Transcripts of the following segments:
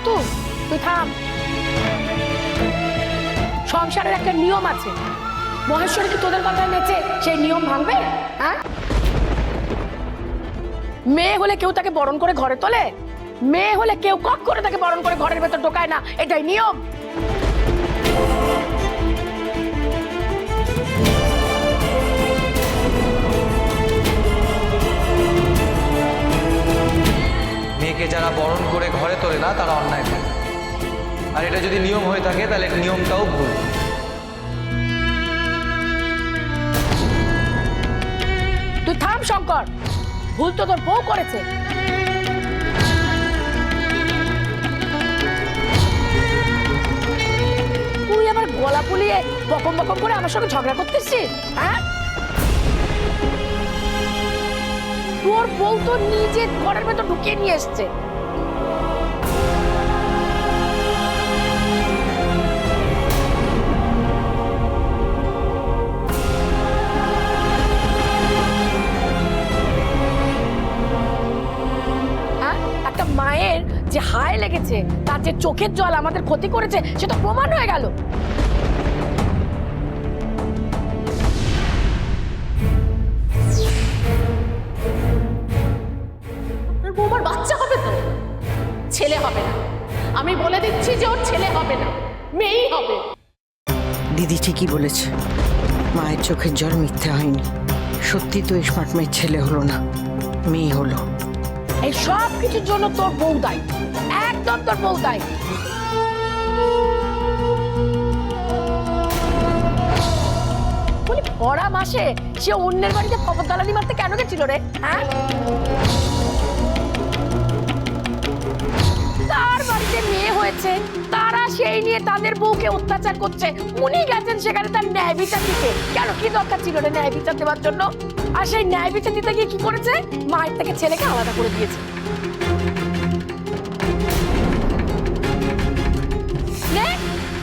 নতুন, তুই থাম। সংসারের একটা নিয়ম আছে, মহেশ্বরী কি তোদের কথায় নেচে সেই নিয়ম ভাঙবে? হ্যাঁ, মেয়ে হলে কেউ তাকে বরণ করে ঘরে তোলে? মেয়ে হলে কেউ কক করে তাকে বরণ করে ঘরের ভেতর ঢোকায় না, এটাই নিয়ম। মেয়েকে যারা বরণ করে ঘরে তোলে না তারা অন্যায় করে, আর এটা যদি নিয়ম হয়ে থাকে তাহলে নিয়মটাও ভুল। তুই থাম শঙ্কর, ভুল তো তোর বউ করেছে। তুই আমার গলা ফুলিয়ে বকম বকম করে আমার সঙ্গে ঝগড়া করতেছিস? হ্যাঁ, তোর বউ তো নিজে ঘরের ভেতর ঢুকিয়ে নিয়ে এসছে। একটা মায়ের যে হায় লেগেছে, তার যে চোখের জল আমাদের ক্ষতি করেছে, সেটা প্রমাণ হয়ে গেল। বৌমার বাচ্চা হবে তো, ছেলে হবে না। আমি বলে দিচ্ছি যে ওর ছেলে হবে না, মেয়েই হবে। দিদি ঠিকই বলেছে, মায়ের চোখের জল মিথ্যে হয়নি। সত্যি তো স্মার্ট মেয়ের ছেলে হলো না, মেয়ে হলো। এই সব কিছুর জন্য তোর বউ দায়ী, একদম তোর বউ দায়ী। বলি পড়া মাসে সে অন্যের বাড়িতে খবর দালানি মারতে কেন গেছিল রে? হ্যাঁ, তার বাড়িতে মেয়ে হয়েছে, তারা সেই নিয়ে তাদের বউকে অত্যাচার করছে, উনি গেছেন সেখানে তার ন্যায় বিচার দিতে। কেন, কি দরকার ছিল রে ন্যায় বিচার দেওয়ার জন্য? আর সেই ন্যায় বিচার দিতে গিয়ে কি করেছে? মায়ের থেকে ছেলেকে আলাদা করে দিয়েছে।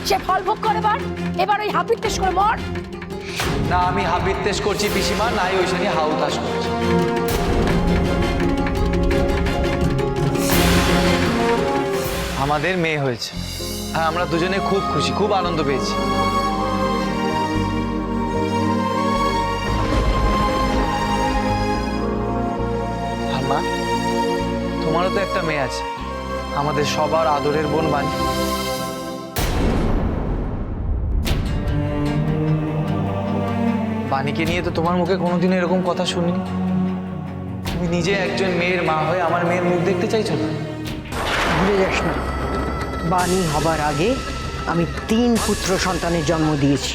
সে ফল ভোগ করে, এবার ওই হাপিত্তেশ করে মর। না আমি হাবিত্তেশ করছি পিসিমা, নাই ওই সঙ্গে হাউতাস করছি। আমাদের মেয়ে হয়েছে, হ্যাঁ আমরা দুজনে খুব খুশি, খুব আনন্দ পেয়েছি। আর মা, তোমারও তো একটা মেয়ে আছে, আমাদের সবার আদরের বোন বানি। বাণীকে নিয়ে তো তোমার মুখে কোনোদিন এরকম কথা শুনিনি। তুমি নিজে একজন মেয়ের মা হয়ে আমার মেয়ের মুখ দেখতে চাইছো না? ভুলে যাস না, বাণী হবার আগে আমি 3 পুত্র সন্তানের জন্ম দিয়েছি।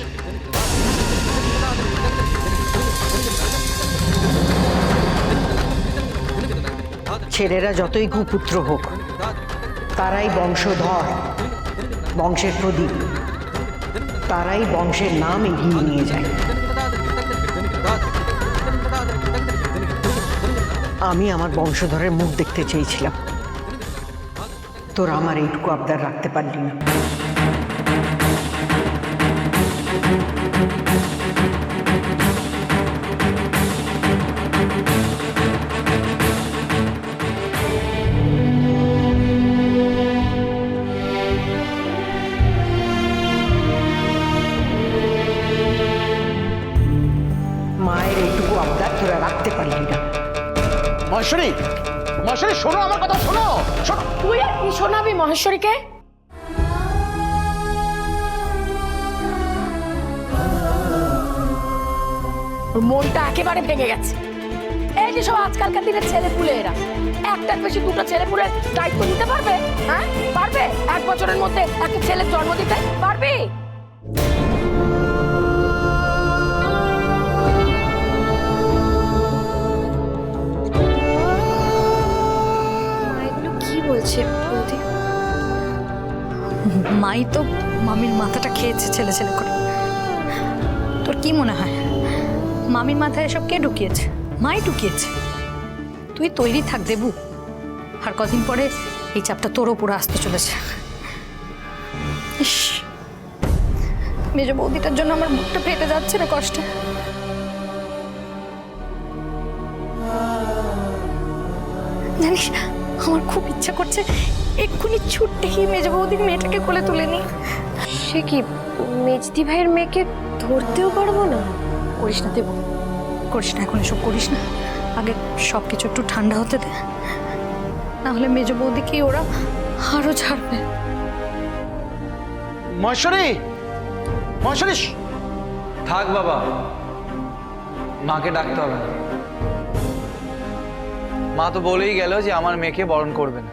ছেলেরা যতই কুপুত্র হোক, তারাই বংশধর, বংশের প্রদীপ, তারাই বংশের নাম এগিয়ে নিয়ে যায়। আমি আমার বংশধরের মুখ দেখতে চেয়েছিলাম, তোরা আমার এইটুকু আবদার রাখতে পারলি না। মায়ের এইটুকু আবদার তোরা রাখতে পারলি না। মহেশ্বরী, মহেশ্বরী শোনো আমার কথা, শোনো শোনো। তুই আর কি শোনাবি মহেশ্বরীকে? ওর মনটা একেবারে ভেঙে গেছে। এই যে সব আজকালকার দিনের ছেলে পুলে, এরা একটার বেশি দুটো ছেলে পুলের দায়িত্ব নিতে পারবে? হ্যাঁ পারবে? 1 বছরের মধ্যে একটা ছেলের জন্ম দিতে পারবে? মাই তো মামির মাথাটা খেয়েছে ছেলে ছেলে করে। তোর কি মনে হয় মামির মাথায় এসব কে ঢুকিয়েছে? মাই ঢুকিয়েছে। তুই তৈরি থাক দেবু, আর কদিন পরে এই চাপটা তোর ওপরে আসতে চলেছে। ইস, মেজ বৌদিটার জন্য আমার মুখটা ফেটে যাচ্ছে রে কষ্টে। জানিস আমার খুব ইচ্ছা করছে এক্ষুনি ছুটতে গিয়ে মেজ বৌদির মেয়েটাকে কোলে তুলে নিই। সে কি মেজদি ভাইয়ের মেয়েকে ধরতেও পারবো না? করিস না দেব, করিস না, এখন এসব করিস না। আগে সব কিছু একটু ঠান্ডা হতে দে, নাহলে মেজ বৌদিকে ওরা আরো ছাড়বে। মহেশ্বরী, মহেশ্বরী, থাক বাবা, মাকে ডাকতে হবে না। মা তো বলেই গেল যে আমার মেয়েকে বরণ করবে না।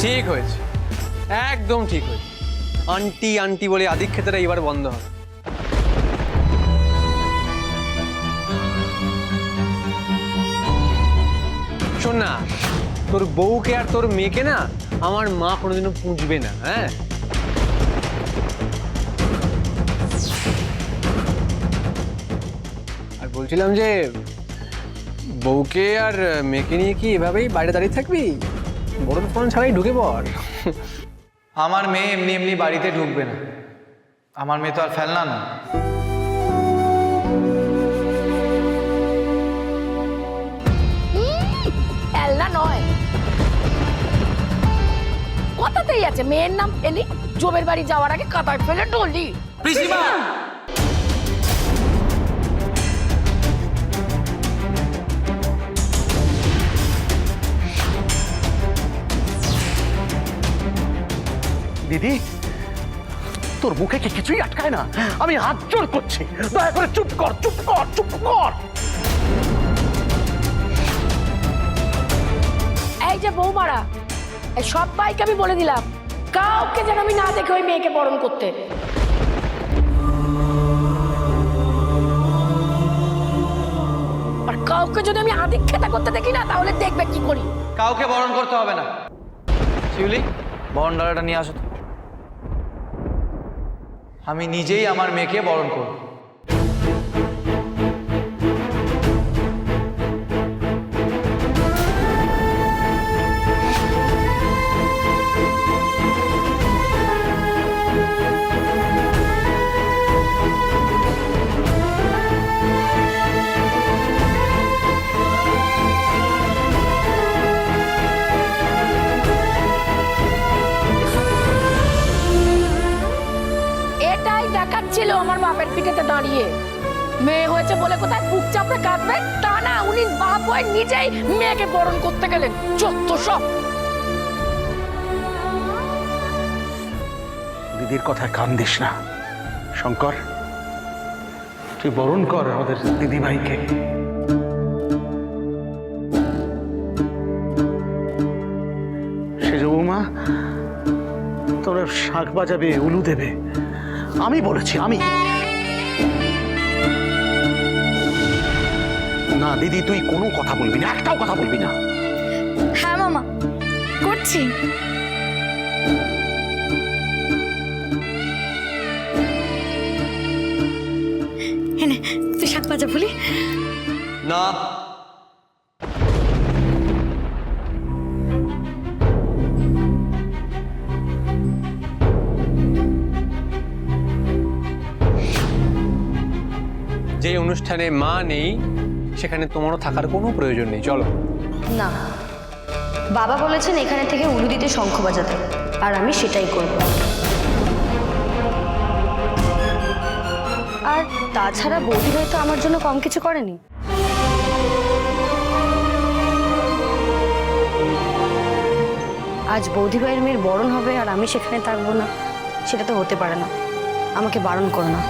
ঠিক হয়েছে, একদম ঠিক হয়েছে। আন্টি আন্টি বলে আদিক্ষেতাটা এবার বন্ধ হবে। শোন না, তোর বউকে আর তোর মেয়েকে না আমার মা কোনোদিনও পুঁজবে না। হ্যাঁ, আর বলছিলাম যে বউকে আর মেয়েকে নিয়ে কি এভাবেই বাইরে দাঁড়িয়ে থাকবি? বড় ফোন ছাড়াই ঢুকে পড়। আমার মেয়ে এমনি এমনি বাড়িতে ঢুকবে না। আমার মেয়ে তো আর ফেলনা না। এল্লা নয়, কথাতেই আছে মেয়ের নাম এলি, জমের বাড়ি যাওয়ার আগে কাতায় ফেলে ডলি। পিসিমা, দিদি, তোর মুখে কি কিছুই আটকায় না? আমি হাত জোর করছি, দয়া করে চুপ কর, চুপ কর, চুপ কর। এই যে বৌমারা, এই সবাইকে আমি বলে দিলাম, কাউকে যেন আমি না দেখে ওই মেয়েকে বরণ করতে। আর কাউকে যদি আমি আদিক্ষেতা করতে দেখি না, তাহলে দেখবে কি করি। কাউকে বরণ করতে হবে না। শিউলি, বরণ ডালাটা নিয়ে আসো তো। আমি নিজেই আমার মেয়েকে বরণ করব। এটাই দেখাচ্ছিল আমার বাপের পিঠেতে দাঁড়িয়ে। মেয়ে হয়েছে বলে কোথায় বুক চাপড়ে কাঁদবে তা না, উনি বাপ হয়ে নিজেই মেয়েকে বরণ করতে গেলেন। যত সব। দিদির কথায় কান দিস না শঙ্কর, তুই বরণ কর আমাদের দিদি ভাইকে। সেজ বৌমা তোরা শাঁখ বাজাবে, উলু দেবে, আমি বলেছি। আমি না দিদি, তুই কোনো কথা বলবি না, একটাও কথা বলবি না। হ্যাঁ মামা, করছি। এনে তুই শাক ভাজা বলি। না, যে অনুষ্ঠানে মা নেই সেখানে তোমারও থাকার কোনো প্রয়োজন নেই। চলো। না, বাবা বলেছেন এখানে থেকে উলু দিতে, শঙ্খ বাজাতে, আর আমি সেটাই করব। আর তাছাড়া বৌদি ভাই তো আমার জন্য কম কিছু করেনি। আজ বৌদি ভাইয়ের মেয়ের বরণ হবে আর আমি সেখানে থাকবো না, সেটা তো হতে পারে না। আমাকে বারণ করো না।